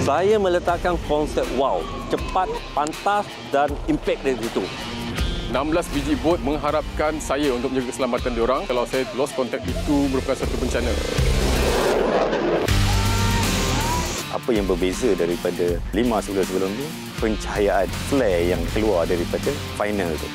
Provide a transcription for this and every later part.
Saya meletakkan konsep wow, cepat, pantas dan impak dari situ. 16 biji bot mengharapkan saya untuk menjaga keselamatan diorang. Kalau saya lost contact, itu merupakan satu bencana. Apa yang berbeza daripada 5 sebulan sebelum ni? Pencahayaan flare yang keluar daripada final tu.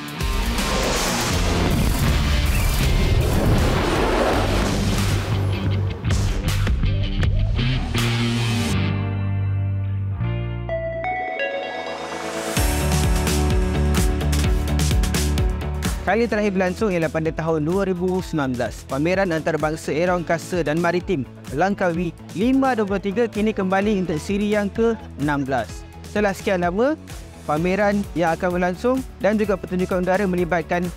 Kali terakhir berlangsung ialah pada tahun 2019. Pameran antarabangsa era angkasa dan maritim Langkawi 523 kini kembali untuk siri yang ke-16. Setelah sekian lama, pameran yang akan berlangsung dan juga pertunjukan udara melibatkan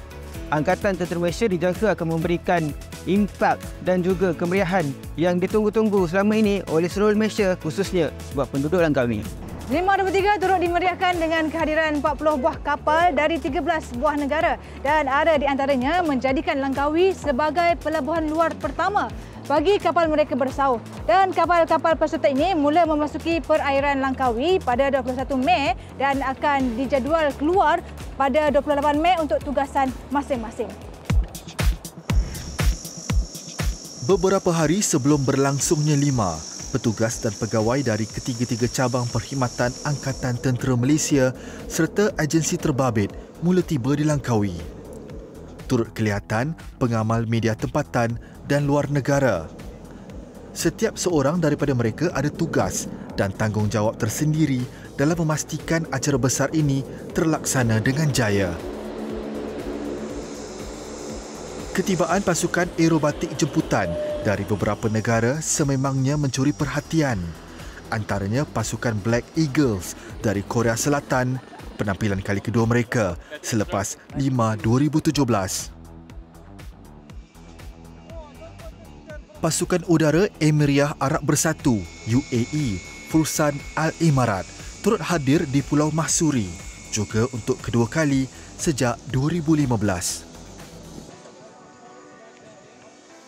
Angkatan Tentera Malaysia dijangka akan memberikan impak dan juga kemeriahan yang ditunggu-tunggu selama ini oleh seluruh Malaysia, khususnya buat penduduk Langkawi. 523 turut dimeriahkan dengan kehadiran 40 buah kapal dari 13 buah negara dan ada di antaranya menjadikan Langkawi sebagai pelabuhan luar pertama bagi kapal mereka bersauh. Dan kapal-kapal peserta ini mula memasuki perairan Langkawi pada 21 Mei dan akan dijadual keluar pada 28 Mei untuk tugasan masing-masing. Beberapa hari sebelum berlangsungnya 5, petugas dan pegawai dari ketiga-tiga cabang perkhidmatan Angkatan Tentera Malaysia serta agensi terbabit mula tiba di Langkawi. Turut kelihatan pengamal media tempatan dan luar negara. Setiap seorang daripada mereka ada tugas dan tanggungjawab tersendiri dalam memastikan acara besar ini terlaksana dengan jaya. Ketibaan pasukan aerobatik jemputan dari beberapa negara sememangnya mencuri perhatian. Antaranya pasukan Black Eagles dari Korea Selatan, penampilan kali kedua mereka selepas 5/2017. Pasukan udara Emiriyah Arab Bersatu UAE Fursan Al Imarat turut hadir di Pulau Mahsuri juga untuk kedua kali sejak 2015.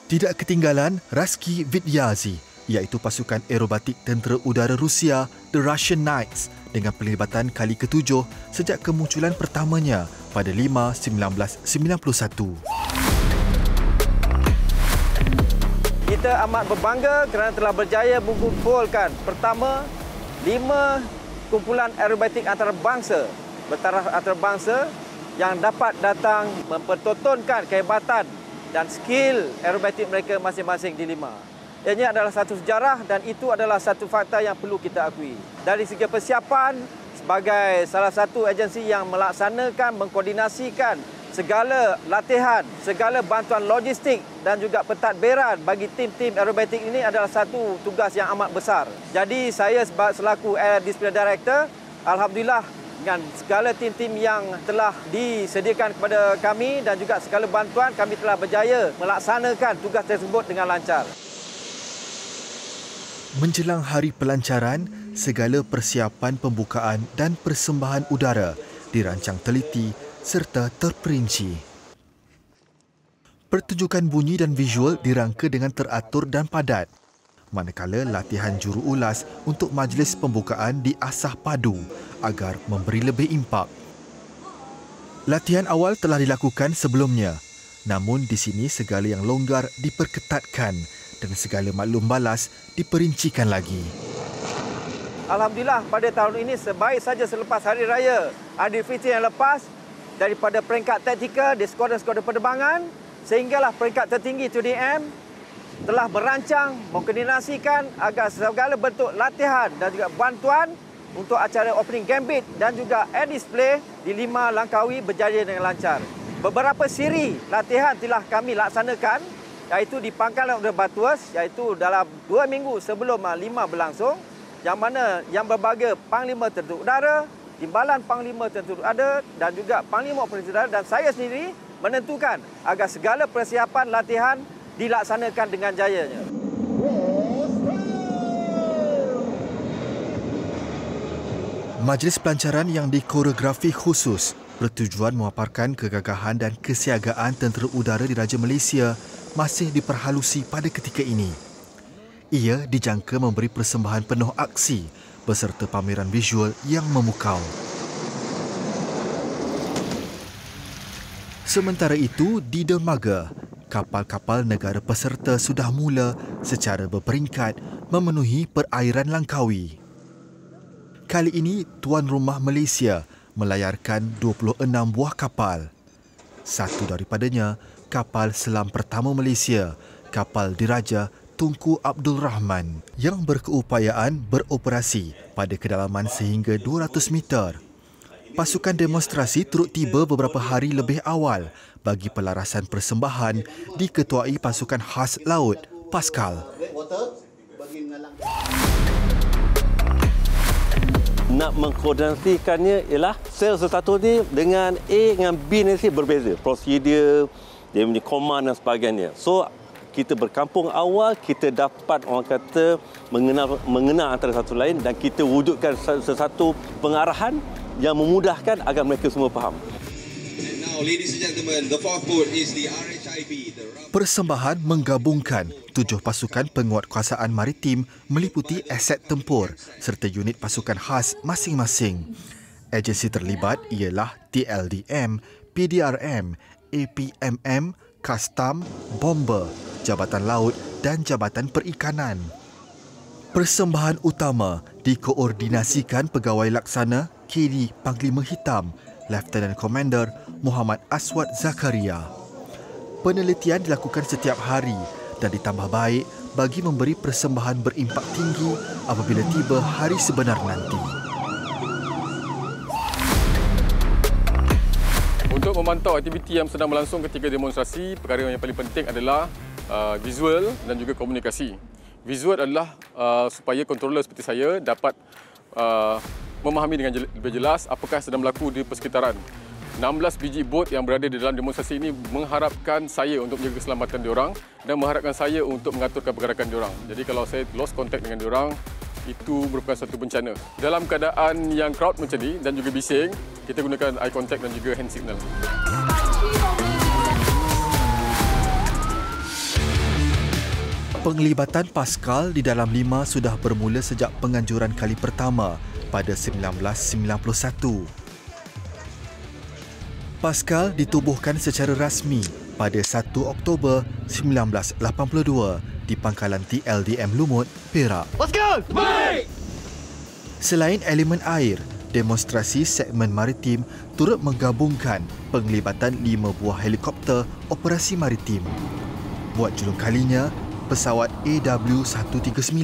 Tidak ketinggalan Raski Vidyazi, iaitu pasukan aerobatik tentera udara Rusia, The Russian Knights, dengan pelibatan kali ke-7 sejak kemunculan pertamanya pada 5/1991. Kita amat berbangga kerana telah berjaya mengumpulkan pertama 5 kumpulan aerobatik antarabangsa, bertaraf antarabangsa yang dapat datang mempertontonkan kehebatan dan skill aerobatik mereka masing-masing di 5. Ini adalah satu sejarah dan itu adalah satu fakta yang perlu kita akui. Dari segi persiapan, sebagai salah satu agensi yang melaksanakan, mengkoordinasikan segala latihan, segala bantuan logistik dan juga pentadbiran bagi tim-tim aerobatik ini adalah satu tugas yang amat besar. Jadi saya selaku Air Discipline Director, alhamdulillah, dengan segala tim-tim yang telah disediakan kepada kami dan juga segala bantuan, kami telah berjaya melaksanakan tugas tersebut dengan lancar. Menjelang hari pelancaran, segala persiapan pembukaan dan persembahan udara dirancang teliti serta terperinci. Pertunjukan bunyi dan visual dirangka dengan teratur dan padat. Manakala latihan juruulas untuk majlis pembukaan diasah padu agar memberi lebih impak. Latihan awal telah dilakukan sebelumnya, namun di sini segala yang longgar diperketatkan dan segala maklum balas diperincikan lagi. Alhamdulillah pada tahun ini sebaik saja selepas Hari Raya Aidilfitri yang lepas, daripada peringkat taktikal di skuadron-skuadron penerbangan sehinggalah peringkat tertinggi 2DM telah merancang, mengkoordinasikan agar segala bentuk latihan dan juga bantuan untuk acara opening gambit dan juga air display di 5 Langkawi berjaya dengan lancar. Beberapa siri latihan telah kami laksanakan, iaitu di Pangkalan Udara Batuas, iaitu dalam 2 minggu sebelum 5 berlangsung, yang mana yang berbahagia Panglima Tentera Udara, Timbalan Panglima Tentera Udara dan juga Panglima Operasi Udara dan saya sendiri menentukan agar segala persiapan latihan dilaksanakan dengan jayanya. Majlis pelancaran yang dikoreografi khusus bertujuan memaparkan kegagahan dan kesiagaan tentera udara di Raja Malaysia masih diperhalusi pada ketika ini. Ia dijangka memberi persembahan penuh aksi beserta pameran visual yang memukau. Sementara itu, di dermaga, kapal-kapal negara peserta sudah mula secara berperingkat memenuhi perairan Langkawi. Kali ini, tuan rumah Malaysia melayarkan 26 buah kapal. Satu daripadanya, kapal selam pertama Malaysia, kapal Diraja Tunku Abdul Rahman yang berkeupayaan beroperasi pada kedalaman sehingga 200 meter. Pasukan demonstrasi turut tiba beberapa hari lebih awal bagi pelarasan persembahan diketuai pasukan khas laut, Pascal. Nak mengkoordinasikannya ialah sel satu ni dengan A dengan B ni berbeza. Prosedur, dia punya command dan sebagainya. So, kita berkampung awal, kita dapat orang kata mengenal antara satu lain dan kita wujudkan sesuatu pengarahan yang memudahkan agar mereka semua faham. Persembahan menggabungkan 7 pasukan penguatkuasaan maritim meliputi aset tempur serta unit pasukan khas masing-masing. Agensi terlibat ialah TLDM, PDRM, APMM, Kastam, Bomber, Jabatan Laut dan Jabatan Perikanan. Persembahan utama dikoordinasikan Pegawai Laksana KD Panglima Hitam, Lieutenant Commander Muhammad Aswad Zakaria. Penelitian dilakukan setiap hari dan ditambah baik bagi memberi persembahan berimpak tinggi apabila tiba hari sebenar nanti. Untuk memantau aktiviti yang sedang berlangsung ketika demonstrasi, perkara yang paling penting adalah visual dan juga komunikasi. Visual adalah supaya controller seperti saya dapat memahami dengan lebih jelas apakah sedang berlaku di persekitaran. 16 biji bot yang berada di dalam demonstrasi ini mengharapkan saya untuk menjaga keselamatan diorang dan mengharapkan saya untuk mengaturkan pergerakan diorang. Jadi kalau saya lost contact dengan diorang, itu merupakan satu bencana. Dalam keadaan yang crowd macam ni dan juga bising, kita gunakan eye contact dan juga hand signal. Penglibatan Pascal di dalam 5 sudah bermula sejak penganjuran kali pertama pada 1991. Pascal ditubuhkan secara rasmi pada 1 Oktober 1982 di pangkalan TLDM Lumut, Perak. Pascal! Baik! Selain elemen air, demonstrasi segmen maritim turut menggabungkan penglibatan 5 buah helikopter operasi maritim. Buat julung kalinya, pesawat AW139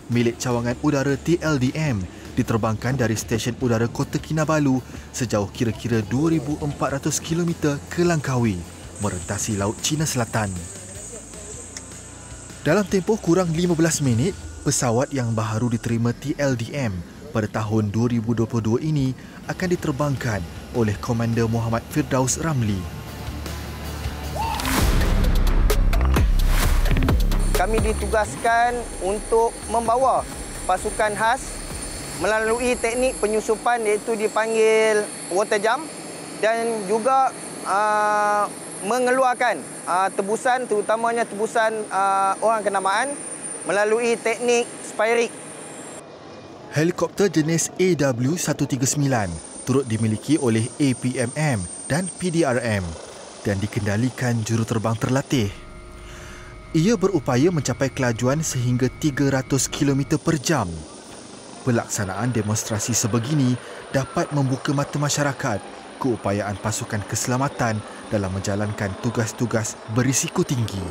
milik cawangan udara TLDM diterbangkan dari stesen udara Kota Kinabalu sejauh kira-kira 2,400 km ke Langkawi, merentasi Laut Cina Selatan. Dalam tempoh kurang 15 minit, pesawat yang baharu diterima TLDM pada tahun 2022 ini akan diterbangkan oleh Komander Muhammad Firdaus Ramli. Kami ditugaskan untuk membawa pasukan khas melalui teknik penyusupan iaitu dipanggil water jump dan juga mengeluarkan tebusan, terutamanya tebusan orang kenamaan melalui teknik spirik. Helikopter jenis AW139 turut dimiliki oleh APMM dan PDRM dan dikendalikan juruterbang terlatih. Ia berupaya mencapai kelajuan sehingga 300 km per jam. Pelaksanaan demonstrasi sebegini dapat membuka mata masyarakat keupayaan pasukan keselamatan dalam menjalankan tugas-tugas berisiko tinggi.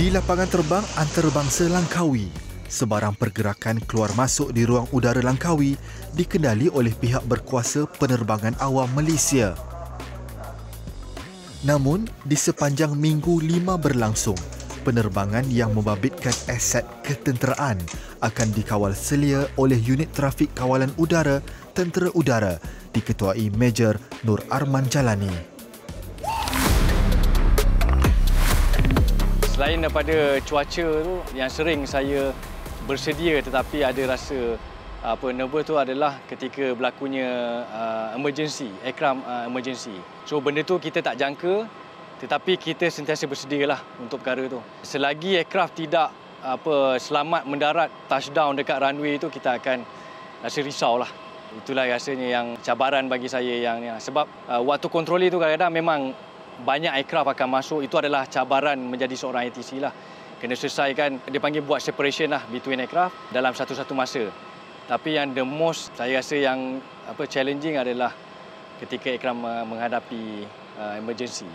Di lapangan terbang antarabangsa Langkawi, sebarang pergerakan keluar masuk di ruang udara Langkawi dikendali oleh pihak berkuasa penerbangan awam Malaysia. Namun, di sepanjang minggu 5 berlangsung, penerbangan yang membabitkan aset ketenteraan akan dikawal selia oleh unit trafik kawalan udara Tentera Udara diketuai Major Nur Arman Jalani. Selain daripada cuaca tu yang sering saya bersedia tetapi ada rasa nervous tu adalah ketika berlakunya emergency, aircraft emergency. So benda tu kita tak jangka, tetapi kita sentiasa bersedialah untuk perkara tu. Selagi aircraft tidak selamat mendarat, touchdown dekat runway tu, kita akan rasa risaulah. Itulah rasanya yang cabaran bagi saya yang sebab waktu kontroli tu kadang-kadang memang banyak aircraft akan masuk. Itu adalah cabaran menjadi seorang ATC lah. Kena selesaikan, dia panggil buat separation lah between aircraft dalam satu-satu masa. Tapi yang the most saya rasa yang challenging adalah ketika aircraft menghadapi emergency.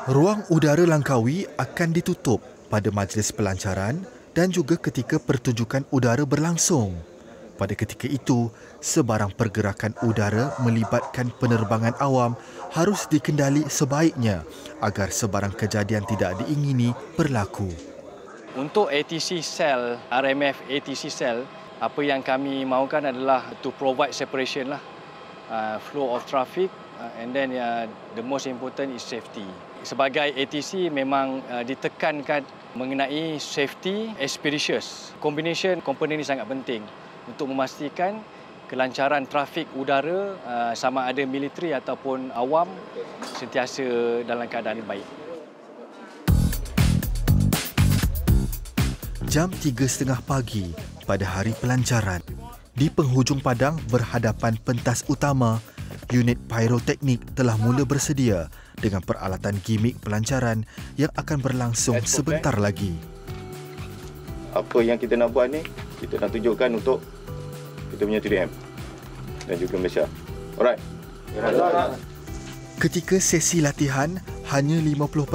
Ruang udara Langkawi akan ditutup pada majlis pelancaran dan juga ketika pertunjukan udara berlangsung. Pada ketika itu, sebarang pergerakan udara melibatkan penerbangan awam harus dikendali sebaiknya agar sebarang kejadian tidak diingini berlaku. Untuk ATC cell, RMF ATC cell, apa yang kami mahukan adalah to provide separation lah, flow of traffic, and then the most important is safety. Sebagai ATC memang ditekankan mengenai safety expeditious. Combination komponen ini sangat penting untuk memastikan kelancaran trafik udara sama ada militeri ataupun awam sentiasa dalam keadaan baik. Jam 3.30 pagi pada hari pelancaran, di penghujung padang berhadapan pentas utama, unit pyroteknik telah mula bersedia dengan peralatan gimik pelancaran yang akan berlangsung sebentar lagi. Apa yang kita nak buat ni, kita nak tunjukkan untuk kita punya 3M dan juga Malaysia. Alright. Ketika sesi latihan, hanya 50%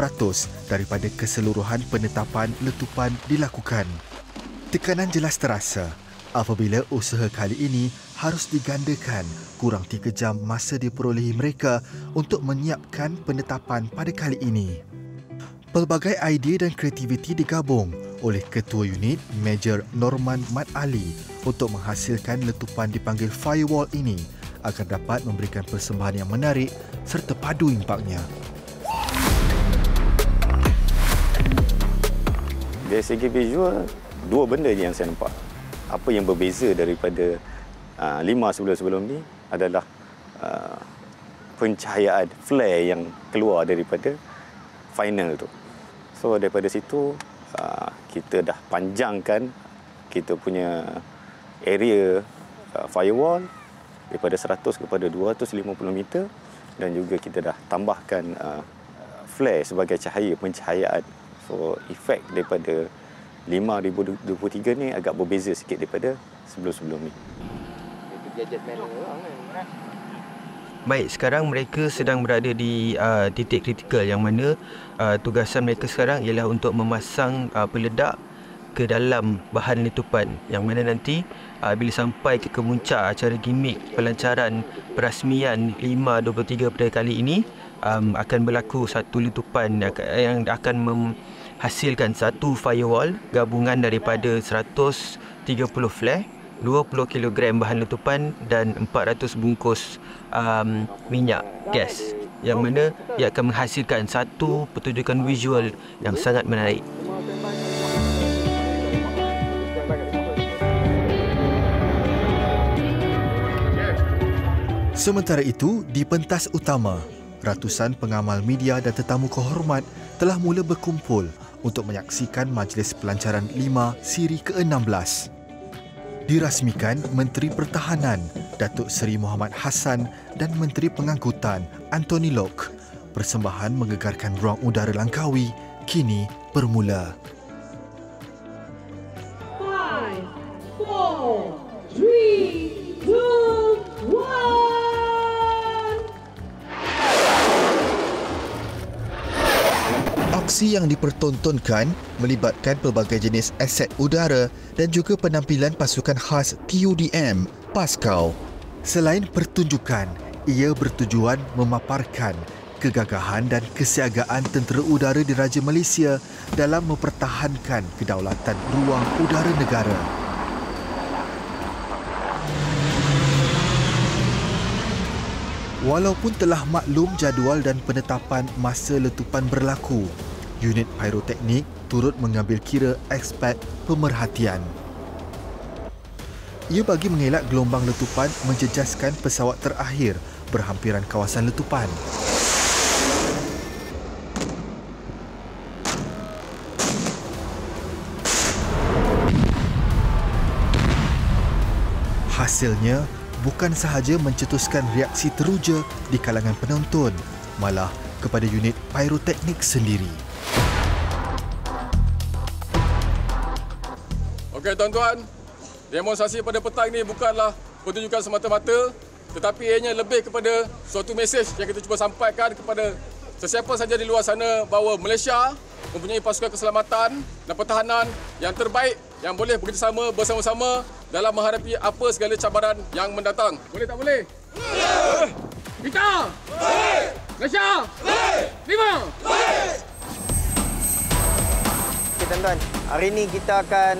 daripada keseluruhan penetapan letupan dilakukan. Tekanan jelas terasa apabila usaha kali ini harus digandakan kurang 3 jam masa diperolehi mereka untuk menyiapkan penetapan pada kali ini. Pelbagai idea dan kreativiti digabung oleh Ketua Unit Major Norman Mat Ali untuk menghasilkan letupan dipanggil Firewall ini agar dapat memberikan persembahan yang menarik serta padu impaknya. Dari segi visual, dua benda je yang saya nampak. Apa yang berbeza daripada 5 sebelum ni adalah pencahayaan flare yang keluar daripada final tu. So daripada situ kita dah panjangkan kita punya area firewall daripada 100 kepada 250 meter dan juga kita dah tambahkan flare sebagai cahaya pencahayaan. So efek daripada 5023 ni agak berbeza sikit daripada sebelum-sebelum ni. Baik, sekarang mereka sedang berada di titik kritikal yang mana tugasan mereka sekarang ialah untuk memasang peledak ke dalam bahan letupan yang mana nanti bila sampai ke kemuncak acara gimik pelancaran perasmian 523 pada kali ini akan berlaku satu letupan yang akan menghasilkan satu firewall gabungan daripada 130 flare, 20 kg bahan letupan dan 400 bungkus minyak gas yang mana ia akan menghasilkan satu pertunjukan visual yang sangat menarik. Sementara itu, di pentas utama, ratusan pengamal media dan tetamu kehormat telah mula berkumpul untuk menyaksikan majlis pelancaran 5 siri ke-16. Dirasmikan Menteri Pertahanan Datuk Seri Muhammad Hassan dan Menteri Pengangkutan Anthony Locke. Persembahan menggegarkan ruang udara Langkawi kini bermula. 5, 4, 3, 2, 1. Aksi yang dipertontonkan melibatkan pelbagai jenis aset udara dan juga penampilan pasukan khas PUDM, Paskau. Selain pertunjukan, ia bertujuan memaparkan kegagahan dan kesiagaan tentera udara di Raja Malaysia dalam mempertahankan kedaulatan ruang udara negara. Walaupun telah maklum jadual dan penetapan masa letupan berlaku, unit pyroteknik turut mengambil kira aspek pemerhatian. Ia bagi mengelak gelombang letupan menjejaskan pesawat terakhir berhampiran kawasan letupan. Hasilnya bukan sahaja mencetuskan reaksi teruja di kalangan penonton, malah kepada unit pyroteknik sendiri. Okey tuan-tuan, demonstrasi pada petang ini bukanlah pertunjukan semata-mata, tetapi ianya lebih kepada suatu mesej yang kita cuba sampaikan kepada sesiapa saja di luar sana bahawa Malaysia mempunyai pasukan keselamatan dan pertahanan yang terbaik yang boleh bekerjasama bersama-sama dalam menghadapi apa segala cabaran yang mendatang. Boleh tak boleh? Boleh! Kita! Boleh! Malaysia! Boleh! 5! Boleh! Okay, tuan-tuan. Hari ini kita akan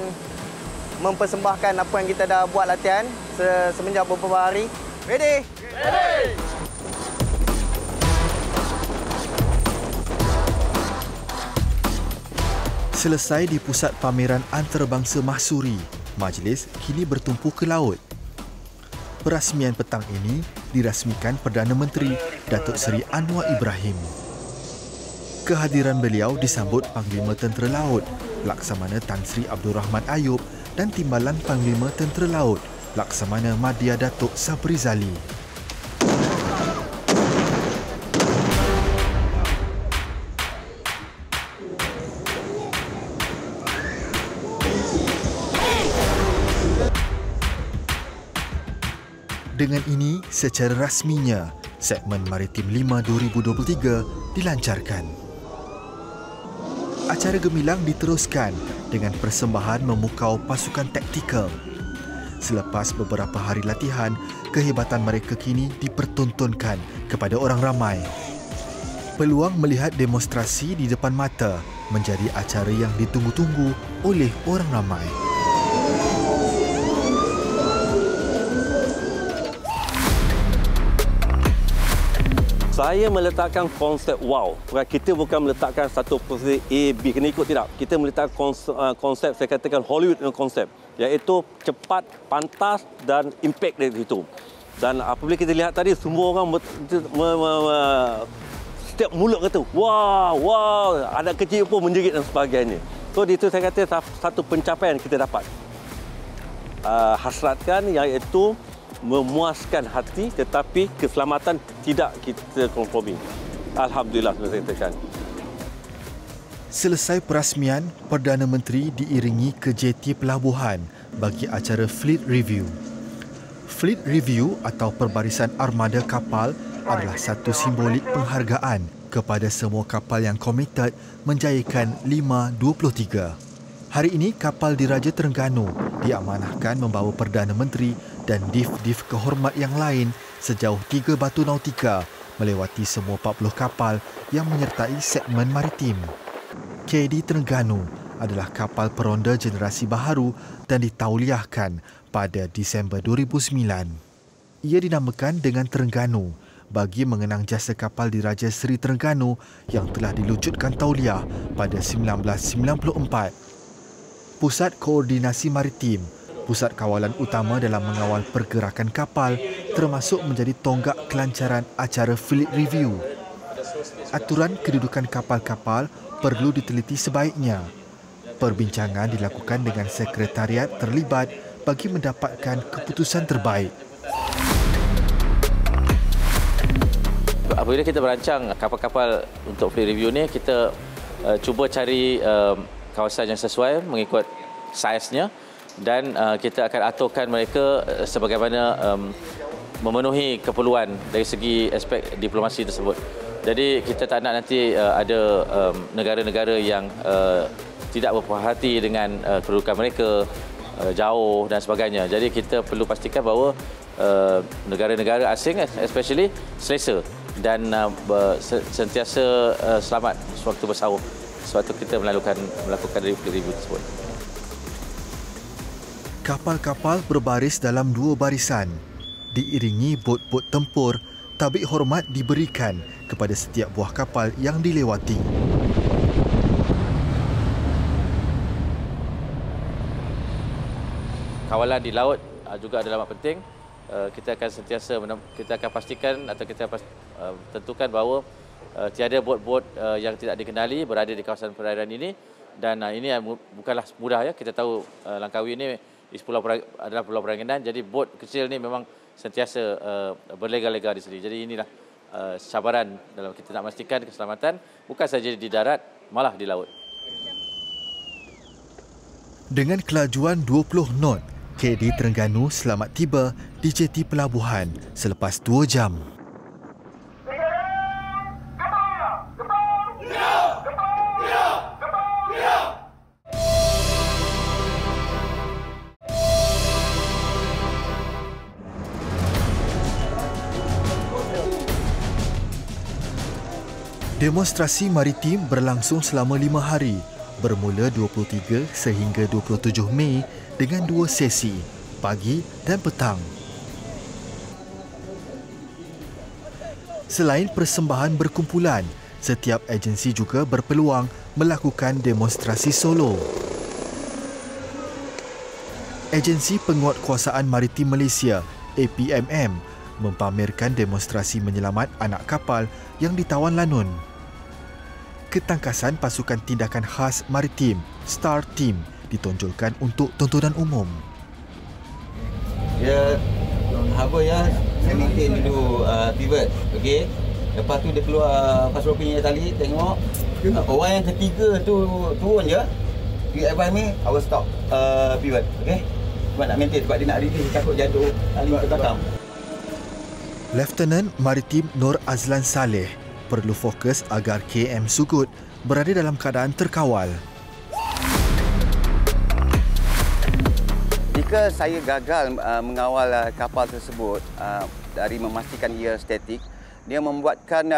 mempersembahkan apa yang kita dah buat latihan semenjak beberapa hari. Ready? Ready! Selesai di pusat pameran antarabangsa Mahsuri, majlis kini bertumpu ke laut. Perasmian petang ini dirasmikan Perdana Menteri Datuk Seri Anwar Ibrahim. Kehadiran beliau disambut Panglima Tentera Laut Laksamana Tan Sri Abdul Rahman Ayub dan Timbalan Panglima Tentera Laut Laksamana Madya Datuk Sabri Zali. Dengan ini, secara rasminya, segmen Maritim 5 2023 dilancarkan. Acara gemilang diteruskan dengan persembahan memukau pasukan taktikal. Selepas beberapa hari latihan, kehebatan mereka kini dipertontonkan kepada orang ramai. Peluang melihat demonstrasi di depan mata menjadi acara yang ditunggu-tunggu oleh orang ramai. Saya meletakkan konsep wow. Kita bukan meletakkan satu posisi A, B, kena ikut, tidak. Kita meletakkan konsep, saya katakan Hollywood konsep, iaitu cepat, pantas dan impact dari situ. Dan apabila kita lihat tadi, semua orang setiap mulut kata, wow, wow, anak kecil pun menjerit dan sebagainya. So, itu saya kata satu pencapaian kita dapat hasratkan, iaitu memuaskan hati, tetapi keselamatan tidak kita kompromi. Alhamdulillah, saya katakan. Selesai perasmian, Perdana Menteri diiringi ke jeti pelabuhan bagi acara Fleet Review. Fleet Review atau perbarisan armada kapal adalah satu simbolik penghargaan kepada semua kapal yang komited menjayakan 523. Hari ini, kapal Diraja Terengganu diamanahkan membawa Perdana Menteri dan div-div kehormat yang lain sejauh 3 batu nautika melewati semua 40 kapal yang menyertai segmen maritim. KD Terengganu adalah kapal peronda generasi baharu dan ditauliahkan pada Disember 2009. Ia dinamakan dengan Terengganu bagi mengenang jasa kapal Diraja Seri Terengganu yang telah dilucutkan tauliah pada 1994. Pusat Koordinasi Maritim, pusat kawalan utama dalam mengawal pergerakan kapal, termasuk menjadi tonggak kelancaran acara Fleet Review. Aturan kedudukan kapal-kapal perlu diteliti sebaiknya. Perbincangan dilakukan dengan sekretariat terlibat bagi mendapatkan keputusan terbaik. Apabila kita berancang kapal-kapal untuk Fleet Review ni, kita cuba cari kawasan yang sesuai mengikut saiznya dan kita akan aturkan mereka sebagaimana memenuhi keperluan dari segi aspek diplomasi tersebut. Jadi kita tak nak nanti ada negara-negara yang tidak berpuas hati dengan kedudukan mereka jauh dan sebagainya. Jadi kita perlu pastikan bahawa negara-negara asing especially selesa dan sentiasa selamat sewaktu bersahur. Sebab itu kita melakukan review tersebut. Kapal-kapal berbaris dalam 2 barisan. Diiringi bot-bot tempur, tabik hormat diberikan kepada setiap buah kapal yang dilewati. Kawalan di laut juga adalah amat penting. Kita akan pastikan atau tentukan bahawa tiada bot-bot yang tidak dikenali berada di kawasan perairan ini, dan ini bukanlah mudah ya. Kita tahu Langkawi ini adalah pulau perairan, jadi bot kecil ni memang sentiasa berlega-lega di sini. Jadi inilah cabaran dalam kita nak memastikan keselamatan bukan saja di darat, malah di laut. Dengan kelajuan 20 knot, KD Terengganu selamat tiba di jeti pelabuhan selepas 2 jam. Demonstrasi maritim berlangsung selama 5 hari, bermula 23 sehingga 27 Mei dengan 2 sesi, pagi dan petang. Selain persembahan berkumpulan, setiap agensi juga berpeluang melakukan demonstrasi solo. Agensi Penguatkuasaan Maritim Malaysia, APMM, mempamerkan demonstrasi menyelamat anak kapal yang ditawan lanun. Ketangkasan pasukan tindakan khas maritim, Star Team, ditonjolkan untuk tontonan umum. Dia harbour ya, saya maintain dulu pivot, okey. Lepas tu dia keluar pasul punya tali, tengok orang yang ketiga tu turun je. Dia advise me, I will stop pivot, okey. Sebab nak maintain, sebab dia nak release, takut jatuh tali ke belakang. Lieutenant Maritim Nur Azlan Saleh perlu fokus agar KM Sugut berada dalam keadaan terkawal. Jika saya gagal mengawal kapal tersebut dari memastikan ia statik, dia membuatkan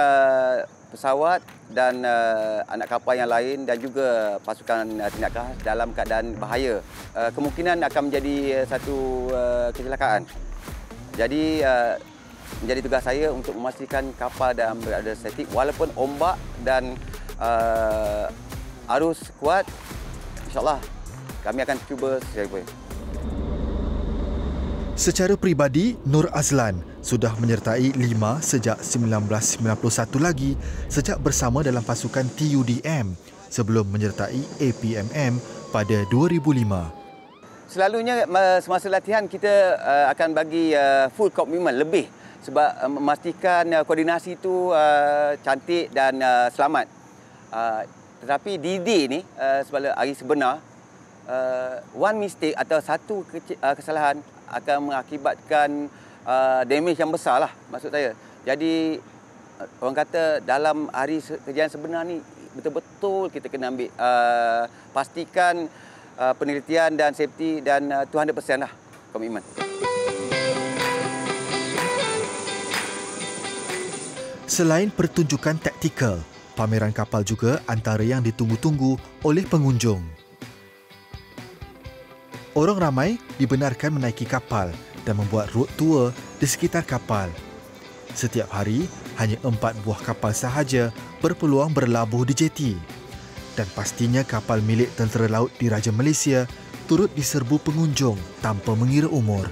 pesawat dan anak kapal yang lain dan juga pasukan tindakan dalam keadaan bahaya. Kemungkinan akan menjadi satu kecelakaan. Jadi menjadi tugas saya untuk memastikan kapal dalam berada statik walaupun ombak dan arus kuat. InsyaAllah kami akan cuba secara baik. Secara peribadi, Nur Azlan sudah menyertai 5 sejak 1991 lagi sejak bersama dalam pasukan TUDM sebelum menyertai APMM pada 2005. Selalunya semasa latihan kita akan bagi full commitment lebih sebab memastikan koordinasi itu cantik dan selamat. Tetapi di D ni sebab hari sebenar, one mistake atau satu kesalahan akan mengakibatkan damage yang besar lah maksud saya. Jadi orang kata dalam hari kejadian sebenar ni betul-betul kita kena ambil pastikan penelitian dan safety dan 200% lah komitmen. Selain pertunjukan taktikal, pameran kapal juga antara yang ditunggu-tunggu oleh pengunjung. Orang ramai dibenarkan menaiki kapal dan membuat road tour di sekitar kapal. Setiap hari, hanya 4 buah kapal sahaja berpeluang berlabuh di jeti. Dan pastinya kapal milik Tentera Laut Diraja Malaysia turut diserbu pengunjung tanpa mengira umur.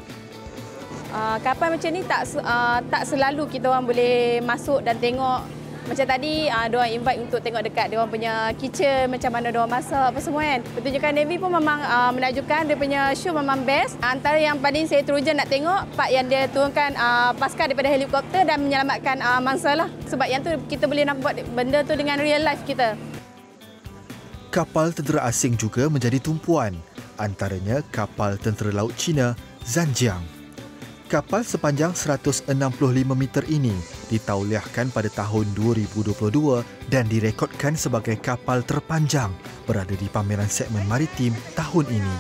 Kapal macam ni tak selalu kita orang boleh masuk dan tengok. Macam tadi, diorang invite untuk tengok dekat diorang punya kitchen, macam mana diorang masak, apa semua kan. Pertunjukan Navy pun memang menakjubkan, dia punya show memang best. Antara yang paling saya teruja nak tengok, part yang dia turunkan paskar daripada helikopter dan menyelamatkan mangsa lah. Sebab yang tu kita boleh nampak benda tu dengan real life kita. Kapal tentera asing juga menjadi tumpuan, antaranya kapal Tentera Laut China, Zhanjiang. Kapal sepanjang 165 meter ini ditauliahkan pada tahun 2022 dan direkodkan sebagai kapal terpanjang berada di pameran segmen maritim tahun ini.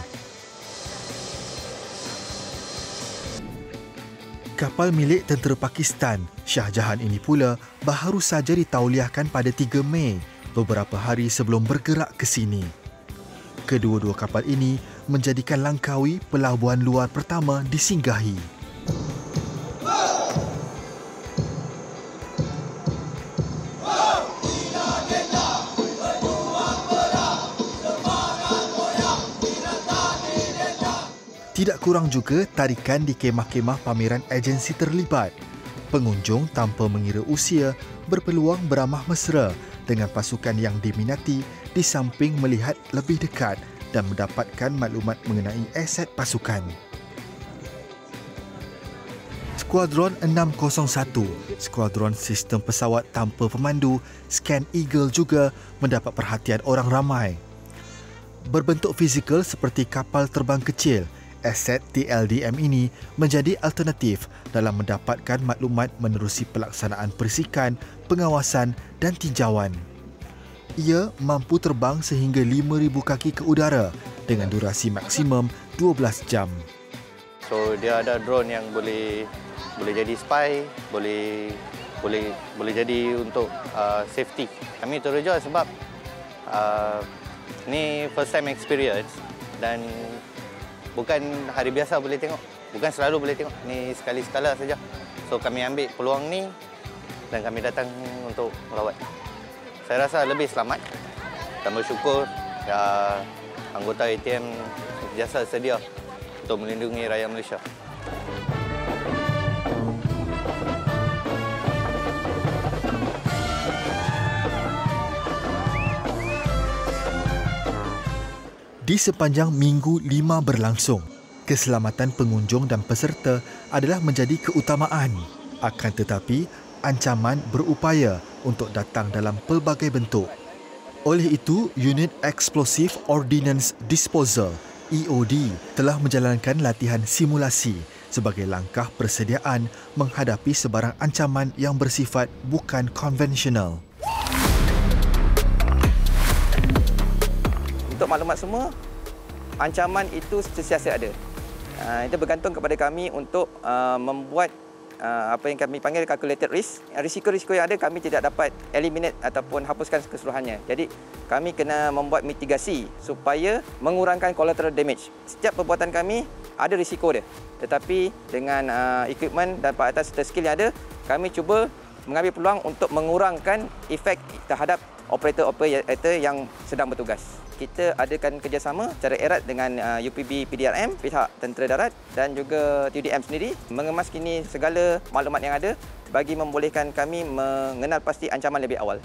Kapal milik tentera Pakistan, Shah Jahan ini pula baru saja ditauliahkan pada 3 Mei, beberapa hari sebelum bergerak ke sini. Kedua-dua kapal ini menjadikan Langkawi pelabuhan luar pertama disinggahi. Tidak kurang juga tarikan di kemah-kemah pameran agensi terlibat. Pengunjung tanpa mengira usia berpeluang beramah mesra dengan pasukan yang diminati di samping melihat lebih dekat dan mendapatkan maklumat mengenai aset pasukan. Skuadron 601, skuadron sistem pesawat tanpa pemandu, Scan Eagle juga mendapat perhatian orang ramai. Berbentuk fizikal seperti kapal terbang kecil, aset TLDM ini menjadi alternatif dalam mendapatkan maklumat menerusi pelaksanaan perisikan, pengawasan dan tinjauan. Ia mampu terbang sehingga 5,000 kaki ke udara dengan durasi maksimum 12 jam. So dia ada drone yang boleh jadi spy, boleh jadi untuk safety. Kami teruja sebab ni first time experience dan bukan hari biasa boleh tengok. Bukan selalu boleh tengok. Ni sekali-sekala saja. So kami ambil peluang ni dan kami datang untuk merawat. Saya rasa lebih selamat dan bersyukur anggota ATM sentiasa sedia untuk melindungi rakyat Malaysia. Di sepanjang Minggu 5 berlangsung, keselamatan pengunjung dan peserta adalah menjadi keutamaan. Akan tetapi, ancaman berupaya untuk datang dalam pelbagai bentuk. Oleh itu, Unit Explosive Ordnance Disposal (EOD) telah menjalankan latihan simulasi sebagai langkah persediaan menghadapi sebarang ancaman yang bersifat bukan konvensional. Untuk maklumat semua, ancaman itu sentiasa ada. Itu bergantung kepada kami untuk membuat apa yang kami panggil calculated risk. Risiko-risiko yang ada kami tidak dapat eliminate ataupun hapuskan keseluruhannya. Jadi kami kena membuat mitigasi supaya mengurangkan collateral damage. Setiap perbuatan kami ada risiko dia. Tetapi dengan equipment dan peralatan serta skill yang ada, kami cuba mengambil peluang untuk mengurangkan efek terhadap operator-operator yang sedang bertugas. Kita adakan kerjasama secara erat dengan UPB PDRM, pihak Tentera Darat dan juga TUDM sendiri mengemas kini segala maklumat yang ada bagi membolehkan kami mengenal pasti ancaman lebih awal.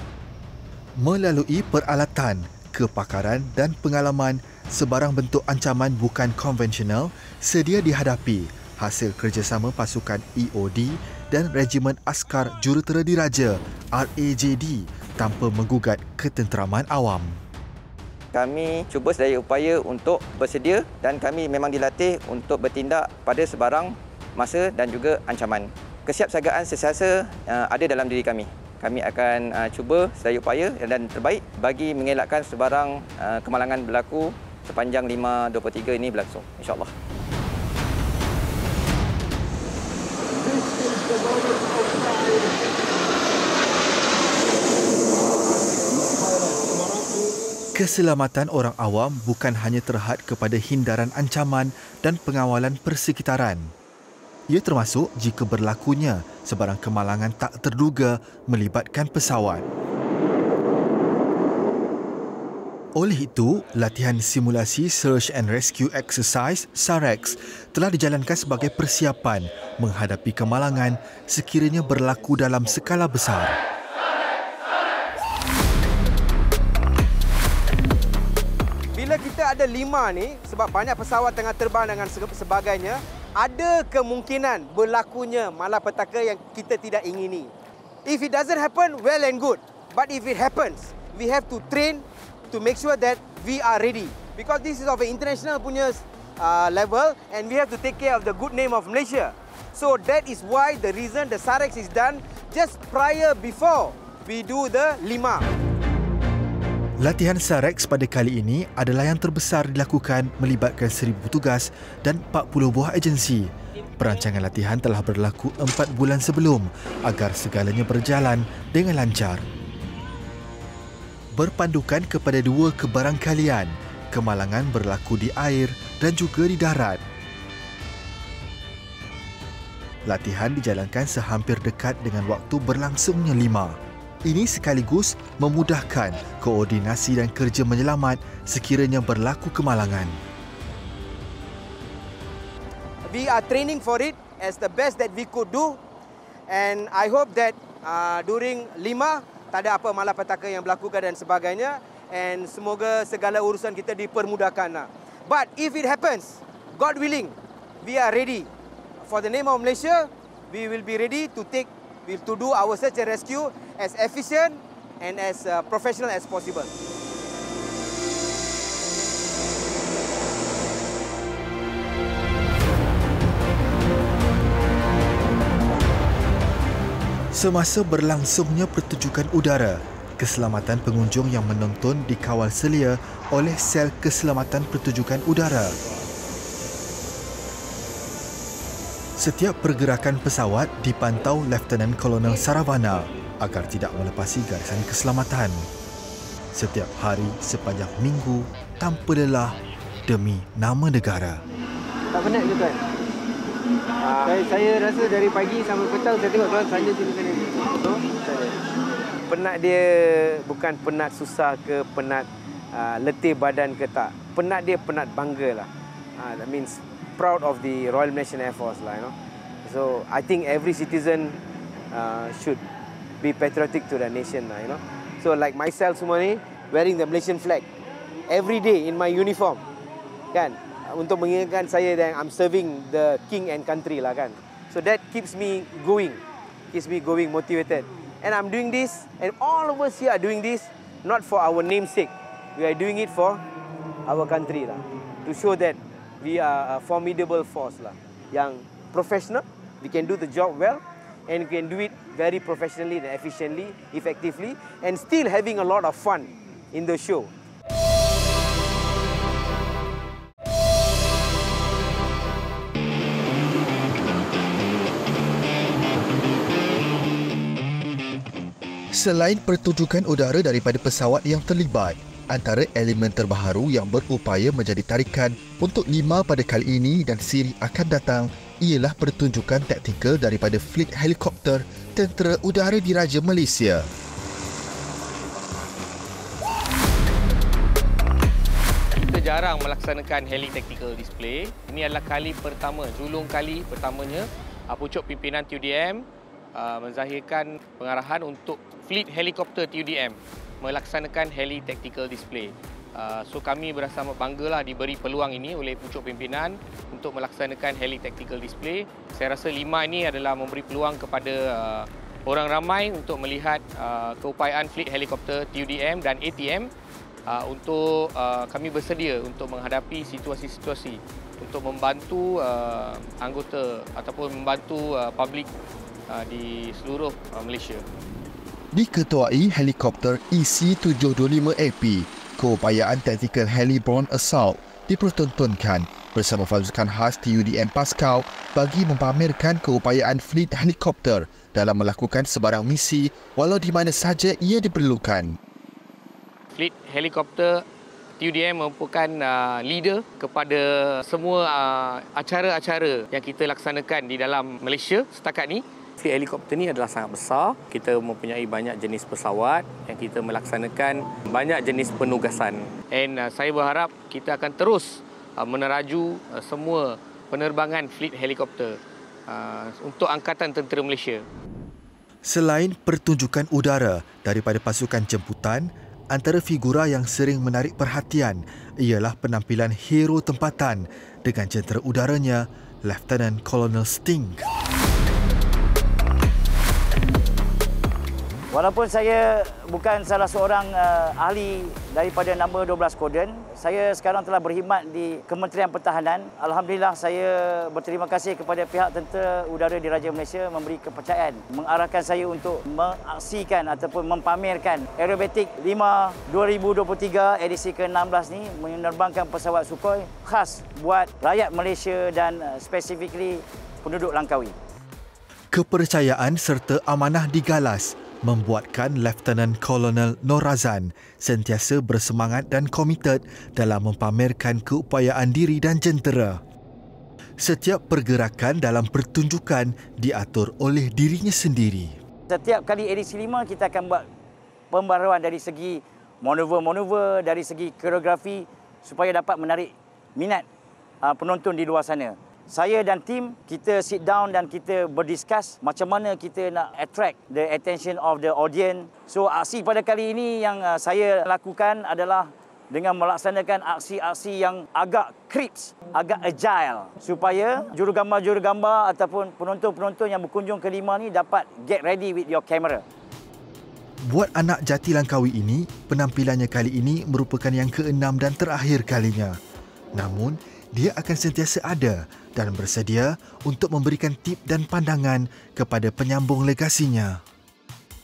Melalui peralatan, kepakaran dan pengalaman, sebarang bentuk ancaman bukan konvensional sedia dihadapi hasil kerjasama pasukan EOD dan Regimen Askar Jurutera Diraja RAJD tanpa menggugat ketenteraman awam. Kami cuba sedaya upaya untuk bersedia dan kami memang dilatih untuk bertindak pada sebarang masa dan juga ancaman. Kesiapsiagaan sentiasa ada dalam diri kami. Kami akan cuba sedaya upaya dan terbaik bagi mengelakkan sebarang kemalangan berlaku sepanjang 5/23 ini berlangsung, insya-Allah. Keselamatan orang awam bukan hanya terhad kepada hindaran ancaman dan pengawalan persekitaran. Ia termasuk jika berlakunya sebarang kemalangan tak terduga melibatkan pesawat. Oleh itu, latihan simulasi Search and Rescue Exercise SAREX telah dijalankan sebagai persiapan menghadapi kemalangan sekiranya berlaku dalam skala besar. Bila kita ada 5 ni, sebab banyak pesawat tengah terbang dengan sebagainya, ada kemungkinan berlakunya malapetaka yang kita tidak ingini. If it doesn't happen, well and good. But if it happens, we have to train to make sure that we are ready. Because this is of an international punya level and we have to take care of the good name of Malaysia. So that is why the reason the SAREX is done just prior before we do the 5. Latihan SAREX pada kali ini adalah yang terbesar dilakukan melibatkan 1,000 petugas dan 40 buah agensi. Perancangan latihan telah berlaku 4 bulan sebelum agar segalanya berjalan dengan lancar. Berpandukan kepada 2 kebarangkalian, kemalangan berlaku di air dan juga di darat. Latihan dijalankan sehampir dekat dengan waktu berlangsungnya 5. Ini sekaligus memudahkan koordinasi dan kerja menyelamat sekiranya berlaku kemalangan. We are training for it as the best that we could do. And I hope that during 5, tak ada apa malapetaka yang berlaku dan sebagainya. And semoga segala urusan kita dipermudahkan. But if it happens, God willing, we are ready. For the name of Malaysia, we will be ready to do our search and rescue as efficient and as professional as possible. Semasa berlangsungnya pertunjukan udara, keselamatan pengunjung yang menonton dikawal selia oleh sel keselamatan pertunjukan udara. Setiap pergerakan pesawat dipantau Lieutenant Colonel Saravana agar tidak melepasi garisan keselamatan. Setiap hari sepanjang minggu tanpa lelah demi nama negara. Tak penat ke tuan? Saya rasa dari pagi sampai petang saya tengok tuan sana sini sana. Betul? Penat dia bukan penat susah ke penat letih badan ke tak. Penat dia penat bangga lah. That means proud of the Royal Malaysian Air Force lah, you know. So I think every citizen should be patriotic to the nation lah, you know. So like myself semua ni wearing the Malaysian flag every day in my uniform, kan? Untuk mengingatkan saya that I'm serving the king and country lah, kan. So that keeps me going, motivated. And I'm doing this, and all of us here are doing this not for our namesake. We are doing it for our country lah, to show that we are a formidable force lah, yang professional. We can do the job well, and we can do it very professionally and efficiently, effectively, and still having a lot of fun in the show. Selain pertunjukan udara daripada pesawat yang terlibat, antara elemen terbaharu yang berupaya menjadi tarikan untuk 5 pada kali ini dan siri akan datang ialah pertunjukan taktikal daripada fleet helikopter Tentera Udara Diraja Malaysia. Kita jarang melaksanakan heli tactical display. Ini adalah kali pertama, julung kali pertamanya pucuk pimpinan TUDM menzahirkan pengarahan untuk fleet helikopter TUDM melaksanakan heli tactical display. So kami berasa amat banggalah diberi peluang ini oleh pucuk pimpinan untuk melaksanakan heli tactical display. Saya rasa 5 ini adalah memberi peluang kepada orang ramai untuk melihat keupayaan fleet helikopter TUDM dan ATM untuk kami bersedia untuk menghadapi situasi-situasi untuk membantu anggota ataupun membantu publik di seluruh Malaysia. Diketuai helikopter EC-725AP, keupayaan taktikal Heliborne Assault dipertontonkan bersama pasukan khas TUDM Pascal bagi mempamerkan keupayaan fleet helikopter dalam melakukan sebarang misi walau di mana sahaja ia diperlukan. Fleet helikopter TUDM merupakan leader kepada semua acara-acara yang kita laksanakan di dalam Malaysia setakat ini. Fleet helikopter ni adalah sangat besar. Kita mempunyai banyak jenis pesawat yang kita melaksanakan banyak jenis penugasan. And saya berharap kita akan terus meneraju semua penerbangan fleet helikopter untuk Angkatan Tentera Malaysia. Selain pertunjukan udara daripada pasukan jemputan, antara figura yang sering menarik perhatian ialah penampilan hero tempatan dengan jentera udaranya, Lieutenant Colonel Sting. Walaupun saya bukan salah seorang ahli daripada nombor 12 Koden, saya sekarang telah berkhidmat di Kementerian Pertahanan. Alhamdulillah, saya berterima kasih kepada pihak Tentera Udara Diraja Malaysia memberi kepercayaan, mengarahkan saya untuk mengaksikan ataupun mempamerkan Aerobatik 5 2023 edisi ke-16 ni, menerbangkan pesawat Sukhoi khas buat rakyat Malaysia dan specifically penduduk Langkawi. Kepercayaan serta amanah digalas membuatkan Lieutenant Colonel Norazan sentiasa bersemangat dan komited dalam mempamerkan keupayaan diri dan jentera. Setiap pergerakan dalam pertunjukan diatur oleh dirinya sendiri. Setiap kali edisi 5 kita akan buat pembaharuan dari segi manuver-manuver, dari segi koreografi supaya dapat menarik minat penonton di luar sana. Saya dan tim, kita sit down dan kita berdiskus macam mana kita nak attract the attention of the audience. So aksi pada kali ini yang saya lakukan adalah dengan melaksanakan aksi-aksi yang agak creeps, agak agile supaya jurugambar-jurugambar ataupun penonton-penonton yang berkunjung ke Lima ni dapat get ready with your camera. Buat anak jati Langkawi ini, penampilannya kali ini merupakan yang ke-6 dan terakhir kalinya. Namun, dia akan sentiasa ada dan bersedia untuk memberikan tip dan pandangan kepada penyambung legasinya.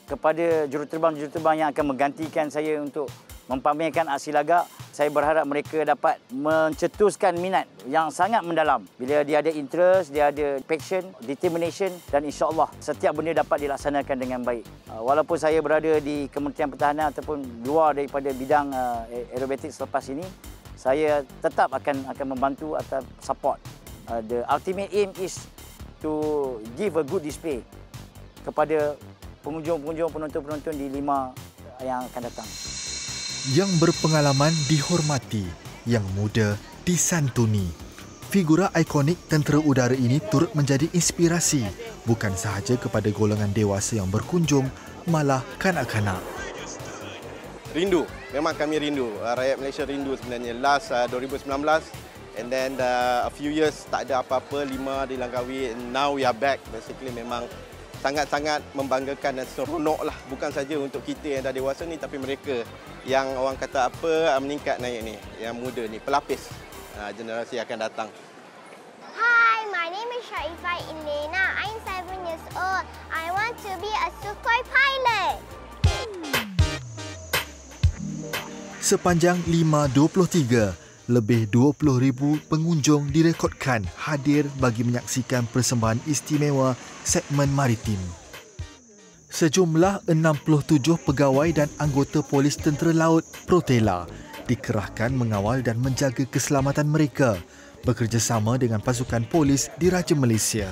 Kepada juruterbang-juruterbang yang akan menggantikan saya untuk mempamerkan aksi lagak, saya berharap mereka dapat mencetuskan minat yang sangat mendalam. Bila dia ada interest, dia ada passion, determination dan insya-Allah setiap benda dapat dilaksanakan dengan baik. Walaupun saya berada di Kementerian Pertahanan ataupun luar daripada bidang aerobatik selepas ini, saya tetap akan membantu atau support. The ultimate aim is to give a good display kepada pengunjung-pengunjung, penonton-penonton di Lima yang akan datang. Yang berpengalaman dihormati, yang muda disantuni. Figura ikonik tentera udara ini turut menjadi inspirasi bukan sahaja kepada golongan dewasa yang berkunjung, malah kanak-kanak. Rindu, memang kami rindu. Rakyat Malaysia rindu sebenarnya. Last 2019 and then a few years tak ada apa-apa, Lima di Langkawi. Now we are back. Basically memang sangat-sangat membanggakan dan seronok lah. Bukan saja untuk kita yang dah dewasa ni, tapi mereka yang orang kata apa meningkat naik ni, yang muda ni, pelapis generasi akan datang. Hi, my name is Syaifah Elena. I'm 7 years old. I want to be a Sukhoi pilot. Sepanjang 5.23, lebih 20,000 pengunjung direkodkan hadir bagi menyaksikan persembahan istimewa segmen maritim. Sejumlah 67 pegawai dan anggota polis tentera laut Protela dikerahkan mengawal dan menjaga keselamatan mereka bekerjasama dengan pasukan polis di Raja Malaysia.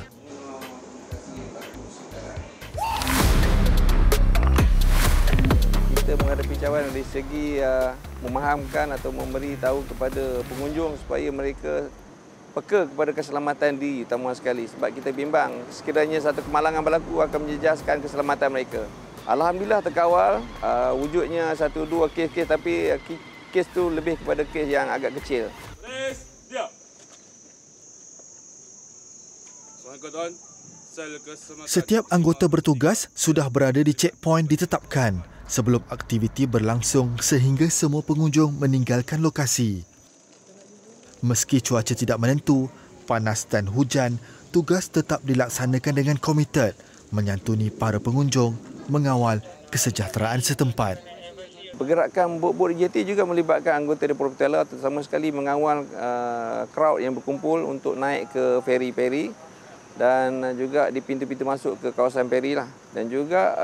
Kita menghadapi cabaran dari segi memahamkan atau memberi tahu kepada pengunjung supaya mereka peka kepada keselamatan diri utama sekali, sebab kita bimbang sekiranya satu kemalangan berlaku akan menjejaskan keselamatan mereka. Alhamdulillah terkawal, wujudnya 1-2 kes-kes, tapi kes tu lebih kepada kes yang agak kecil. Setiap anggota bertugas sudah berada di checkpoint ditetapkan sebelum aktiviti berlangsung sehingga semua pengunjung meninggalkan lokasi. Meski cuaca tidak menentu, panas dan hujan, tugas tetap dilaksanakan dengan komited, menyantuni para pengunjung, mengawal kesejahteraan setempat. Pergerakan bot-bot JT juga melibatkan anggota di Protela, terutama sekali mengawal crowd yang berkumpul untuk naik ke feri-feri dan juga di pintu-pintu masuk ke kawasan feri lah. Dan juga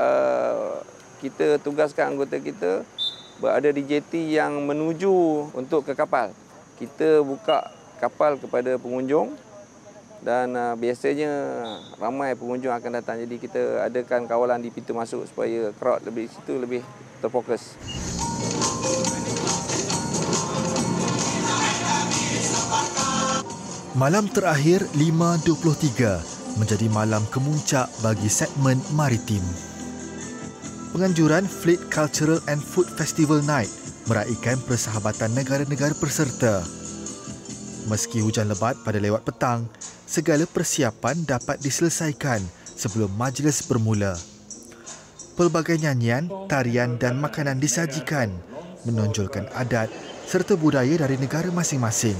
kita tugaskan anggota kita berada di JT yang menuju untuk ke kapal. Kita buka kapal kepada pengunjung dan biasanya ramai pengunjung akan datang. Jadi kita adakan kawalan di pintu masuk supaya crowd lebih situ lebih terfokus. Malam terakhir 5.23 menjadi malam kemuncak bagi segmen maritim. Penganjuran Fleet Cultural and Food Festival Night meraihkan persahabatan negara-negara peserta. Meski hujan lebat pada lewat petang, segala persiapan dapat diselesaikan sebelum majlis bermula. Pelbagai nyanyian, tarian dan makanan disajikan, menonjolkan adat serta budaya dari negara masing-masing.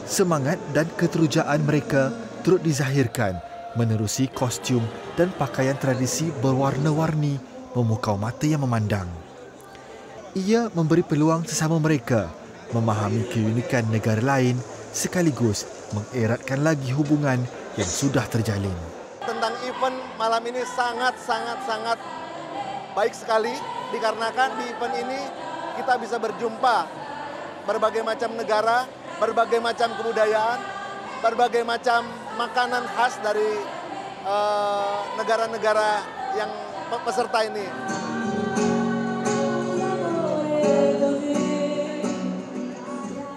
Semangat dan keterujaan mereka turut dizahirkan menerusi kostum dan pakaian tradisi berwarna-warni memukau mata yang memandang. Ia memberi peluang sesama mereka memahami keunikan negara lain sekaligus mengeratkan lagi hubungan yang sudah terjalin. Tentang event malam ini sangat baik sekali dikarenakan di event ini kita bisa berjumpa berbagai macam negara, berbagai macam kebudayaan, berbagai macam makanan khas dari negara-negara yang peserta ini.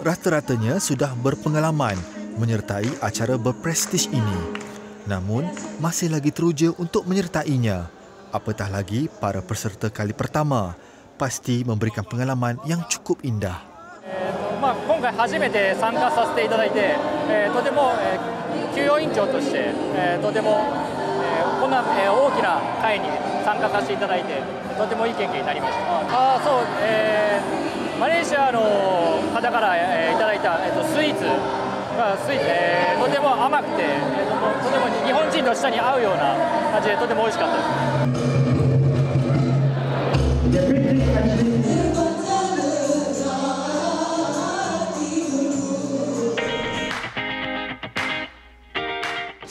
Rata-ratanya sudah berpengalaman menyertai acara berprestij ini. Namun, masih lagi teruja untuk menyertainya. Apatah lagi para peserta kali pertama pasti memberikan pengalaman yang cukup indah. 今回初めて参加させていただいて、とても給与委員長として、とてもこんな大きな会に参加させていただいて、とてもいい経験になりました。そう、マレーシアの方から、いただいた、スイーツがとても甘くて、とても日本人の舌に合うような味でとても美味しかったです。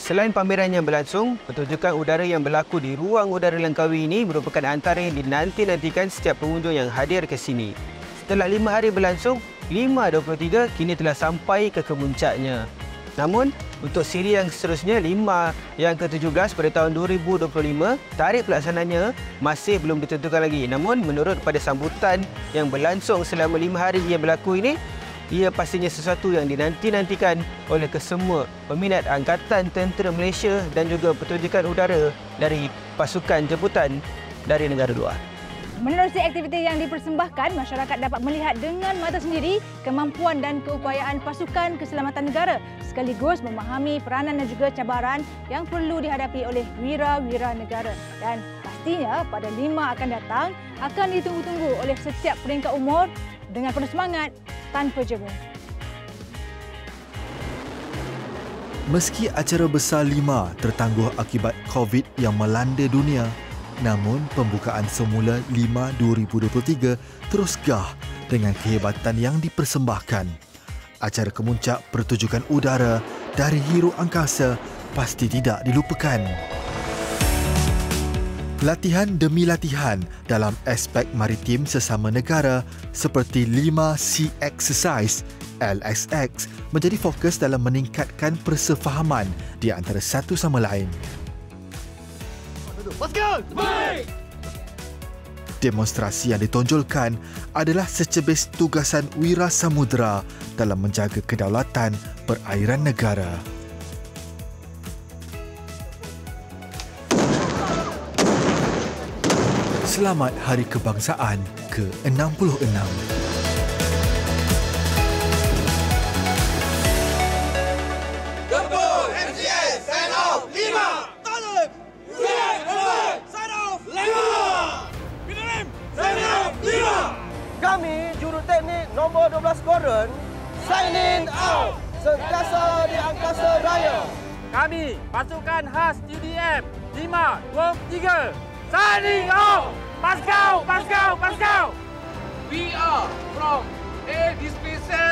Selain pameran yang berlangsung, pertunjukan udara yang berlaku di ruang udara Langkawi ini merupakan antara yang dinanti-nantikan setiap pengunjung yang hadir ke sini. Setelah 5 hari berlangsung, 5.23 kini telah sampai ke kemuncaknya. Namun, untuk siri yang seterusnya, 5 yang ke-17 pada tahun 2025, tarikh pelaksananya masih belum ditentukan lagi. Namun, menurut pada sambutan yang berlangsung selama 5 hari yang berlaku ini, ia pastinya sesuatu yang dinanti-nantikan oleh kesemua peminat Angkatan Tentera Malaysia dan juga pertunjukan udara dari pasukan jemputan dari negara luar. Menerusi aktiviti yang dipersembahkan, masyarakat dapat melihat dengan mata sendiri kemampuan dan keupayaan pasukan keselamatan negara sekaligus memahami peranan dan juga cabaran yang perlu dihadapi oleh wira-wira negara. Dan pastinya pada 5 akan datang akan ditunggu-tunggu oleh setiap peringkat umur dengan penuh semangat tanpa jemu. Meski acara besar 5 tertangguh akibat COVID yang melanda dunia, namun pembukaan semula 5 2023 terus gah dengan kehebatan yang dipersembahkan. Acara kemuncak pertunjukan udara dari Hero Angkasa pasti tidak dilupakan. Latihan demi latihan dalam aspek maritim sesama negara seperti 5C Exercise LSX menjadi fokus dalam meningkatkan persefahaman di antara satu sama lain. Demonstrasi yang ditonjolkan adalah secebis tugasan wira samudera dalam menjaga kedaulatan perairan negara. Selamat Hari Kebangsaan ke-66. Gempur MCS sign off 5. Talib. Sign off 5. Pinarim sign off 5. Kami juruteknik nombor 12 Squadron signing out. Sentiasa di angkasa raya. Kami pasukan khas UDM 523 signing out. Paskau, Paskau, Paskau. We are from A Display Cell